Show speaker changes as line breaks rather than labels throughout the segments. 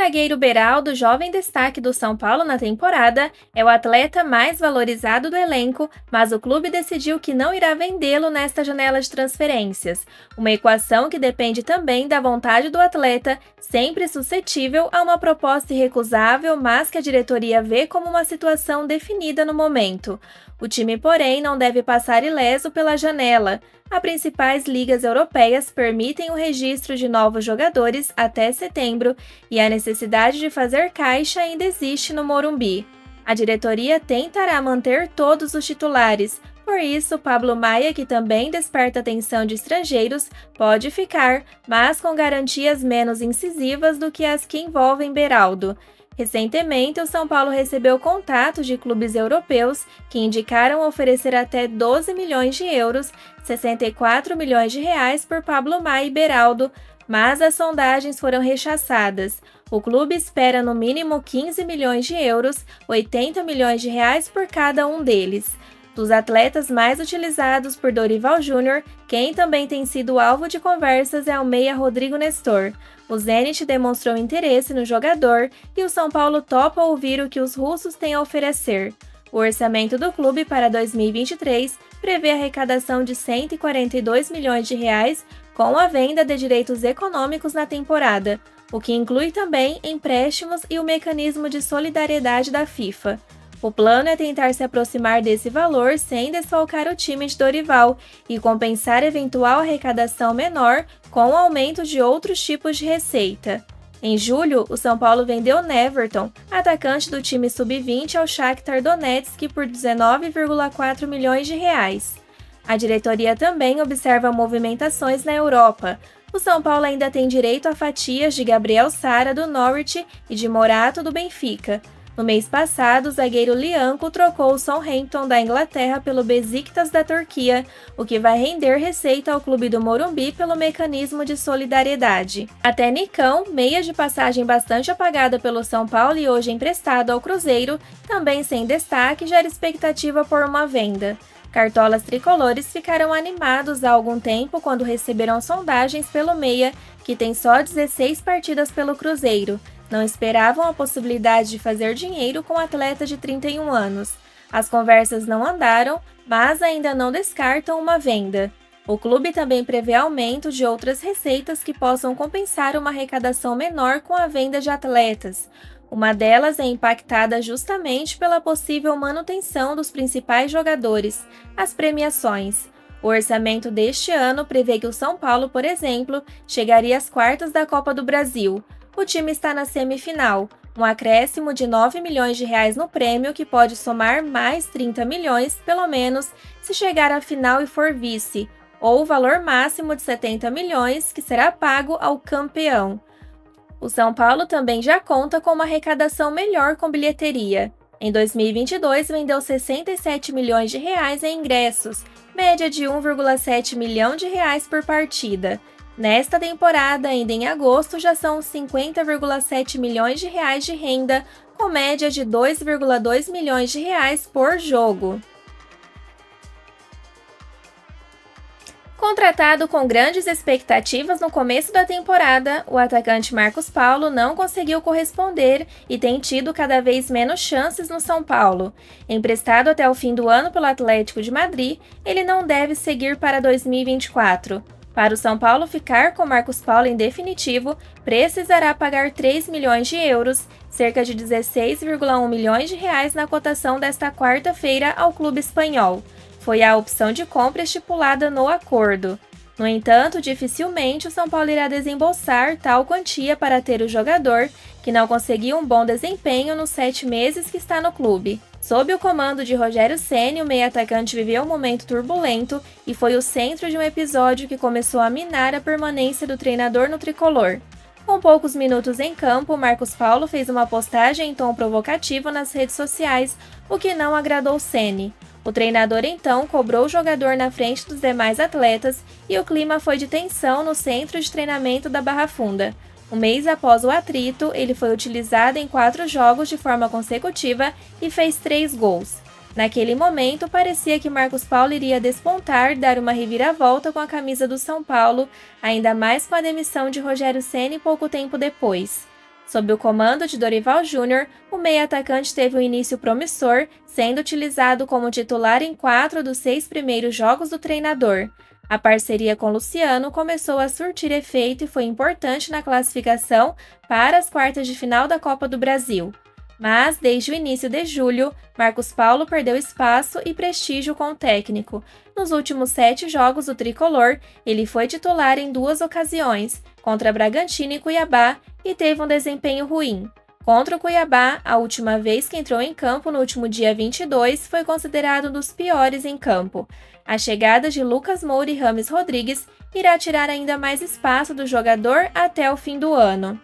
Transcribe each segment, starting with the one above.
zagueiro Beraldo, jovem destaque do São Paulo na temporada, é o atleta mais valorizado do elenco, mas o clube decidiu que não irá vendê-lo nesta janela de transferências. Uma equação que depende também da vontade do atleta, sempre suscetível a uma proposta irrecusável, mas que a diretoria vê como uma situação definida no momento. O time, porém, não deve passar ileso pela janela. As principais ligas europeias permitem o registro de novos jogadores até setembro e a necessidade de fazer caixa ainda existe no Morumbi. A diretoria tentará manter todos os titulares, por isso Pablo Maia, que também desperta atenção de estrangeiros, pode ficar, mas com garantias menos incisivas do que as que envolvem Beraldo. Recentemente, o São Paulo recebeu contatos de clubes europeus que indicaram oferecer até 12 milhões de euros, 64 milhões de reais por Pablo Maia e Beraldo, mas as sondagens foram rechaçadas. O clube espera no mínimo 15 milhões de euros, 80 milhões de reais por cada um deles. Dos atletas mais utilizados por Dorival Júnior, quem também tem sido alvo de conversas é o meia Rodrigo Nestor. O Zenit demonstrou interesse no jogador e o São Paulo topa ouvir o que os russos têm a oferecer. O orçamento do clube para 2023 prevê arrecadação de 142 milhões de reais com a venda de direitos econômicos na temporada, o que inclui também empréstimos e o mecanismo de solidariedade da FIFA. O plano é tentar se aproximar desse valor sem desfalcar o time de Dorival e compensar eventual arrecadação menor com o aumento de outros tipos de receita. Em julho, o São Paulo vendeu Neverton, atacante do time sub-20 ao Shakhtar Donetsk por 19,4 milhões de reais. A diretoria também observa movimentações na Europa. O São Paulo ainda tem direito a fatias de Gabriel Sara do Norwich e de Morato do Benfica. No mês passado, o zagueiro Lianco trocou o Southampton da Inglaterra pelo Besiktas da Turquia, o que vai render receita ao clube do Morumbi pelo mecanismo de solidariedade. Até Nicão, meia de passagem bastante apagada pelo São Paulo e hoje emprestado ao Cruzeiro, também sem destaque, gera expectativa por uma venda. Cartolas tricolores ficaram animados há algum tempo quando receberam sondagens pelo meia, que tem só 16 partidas pelo Cruzeiro. Não esperavam a possibilidade de fazer dinheiro com o atleta de 31 anos. As conversas não andaram, mas ainda não descartam uma venda. O clube também prevê aumento de outras receitas que possam compensar uma arrecadação menor com a venda de atletas. Uma delas é impactada justamente pela possível manutenção dos principais jogadores, as premiações. O orçamento deste ano prevê que o São Paulo, por exemplo, chegaria às quartas da Copa do Brasil. O time está na semifinal, um acréscimo de 9 milhões de reais no prêmio que pode somar mais 30 milhões, pelo menos, se chegar à final e for vice, ou o valor máximo de 70 milhões que será pago ao campeão. O São Paulo também já conta com uma arrecadação melhor com bilheteria. Em 2022, vendeu 67 milhões de reais em ingressos, média de 1,7 milhão de reais por partida. Nesta temporada, ainda em agosto, já são 50,7 milhões de reais de renda, com média de 2,2 milhões de reais por jogo. Contratado com grandes expectativas no começo da temporada, o atacante Marcos Paulo não conseguiu corresponder e tem tido cada vez menos chances no São Paulo. Emprestado até o fim do ano pelo Atlético de Madrid, ele não deve seguir para 2024. Para o São Paulo ficar com Marcos Paulo em definitivo, precisará pagar 3 milhões de euros, cerca de 16,1 milhões de reais na cotação desta quarta-feira ao clube espanhol. Foi a opção de compra estipulada no acordo. No entanto, dificilmente o São Paulo irá desembolsar tal quantia para ter o jogador, que não conseguiu um bom desempenho nos 7 meses que está no clube. Sob o comando de Rogério Ceni, o meio-atacante viveu um momento turbulento e foi o centro de um episódio que começou a minar a permanência do treinador no tricolor. Com poucos minutos em campo, Marcos Paulo fez uma postagem em tom provocativo nas redes sociais, o que não agradou Ceni. O treinador então cobrou o jogador na frente dos demais atletas e o clima foi de tensão no centro de treinamento da Barra Funda. Um mês após o atrito, ele foi utilizado em 4 jogos de forma consecutiva e fez 3 gols. Naquele momento, parecia que Marcos Paulo iria despontar, dar uma reviravolta com a camisa do São Paulo, ainda mais com a demissão de Rogério Ceni pouco tempo depois. Sob o comando de Dorival Júnior, o meia-atacante teve um início promissor, sendo utilizado como titular em 4 dos 6 primeiros jogos do treinador. A parceria com Luciano começou a surtir efeito e foi importante na classificação para as quartas de final da Copa do Brasil. Mas, desde o início de julho, Marcos Paulo perdeu espaço e prestígio com o técnico. Nos últimos 7 jogos do tricolor, ele foi titular em 2 ocasiões, contra Bragantino e Cuiabá, e teve um desempenho ruim. Contra o Cuiabá, a última vez que entrou em campo no último dia 22 foi considerado um dos piores em campo. A chegada de Lucas Moura e Rames Rodrigues irá tirar ainda mais espaço do jogador até o fim do ano.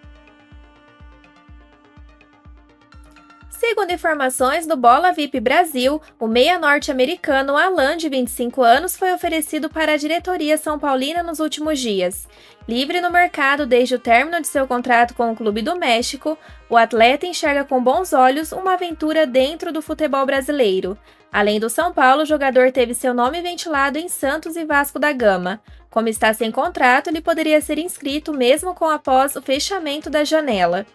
Segundo informações do Bola VIP Brasil, o meia norte-americano Alan, de 25 anos, foi oferecido para a diretoria são paulina nos últimos dias. Livre no mercado desde o término de seu contrato com o clube do México, o atleta enxerga com bons olhos uma aventura dentro do futebol brasileiro. Além do São Paulo, o jogador teve seu nome ventilado em Santos e Vasco da Gama. Como está sem contrato, ele poderia ser inscrito mesmo após o fechamento da janela.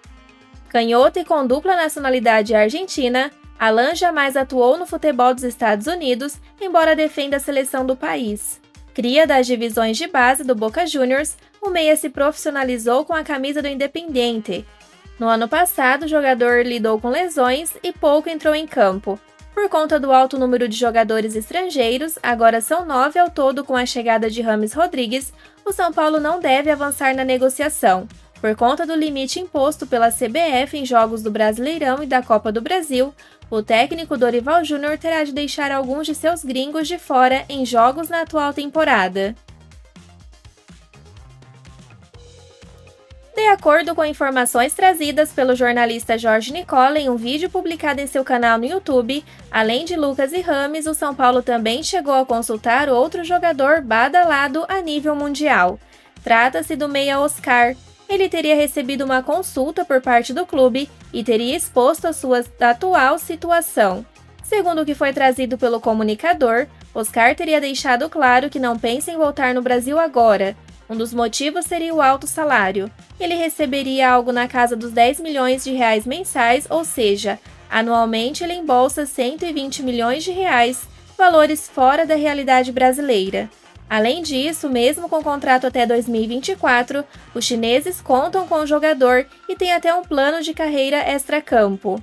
Canhoto e com dupla nacionalidade argentina, Alan jamais atuou no futebol dos Estados Unidos, embora defenda a seleção do país. Cria das divisões de base do Boca Juniors, o meia se profissionalizou com a camisa do Independiente. No ano passado, o jogador lidou com lesões e pouco entrou em campo. Por conta do alto número de jogadores estrangeiros, agora são 9 ao todo com a chegada de Rames Rodrigues, o São Paulo não deve avançar na negociação. Por conta do limite imposto pela CBF em jogos do Brasileirão e da Copa do Brasil, o técnico Dorival Júnior terá de deixar alguns de seus gringos de fora em jogos na atual temporada. De acordo com informações trazidas pelo jornalista Jorge Nicola em um vídeo publicado em seu canal no YouTube, além de Lucas e Rames, o São Paulo também chegou a consultar outro jogador badalado a nível mundial. Trata-se do meia Oscar. Ele teria recebido uma consulta por parte do clube e teria exposto a sua atual situação. Segundo o que foi trazido pelo comunicador, Oscar teria deixado claro que não pensa em voltar no Brasil agora. Um dos motivos seria o alto salário. Ele receberia algo na casa dos 10 milhões de reais mensais, ou seja, anualmente ele embolsa 120 milhões de reais, valores fora da realidade brasileira. Além disso, mesmo com contrato até 2024, os chineses contam com o jogador e têm até um plano de carreira extracampo.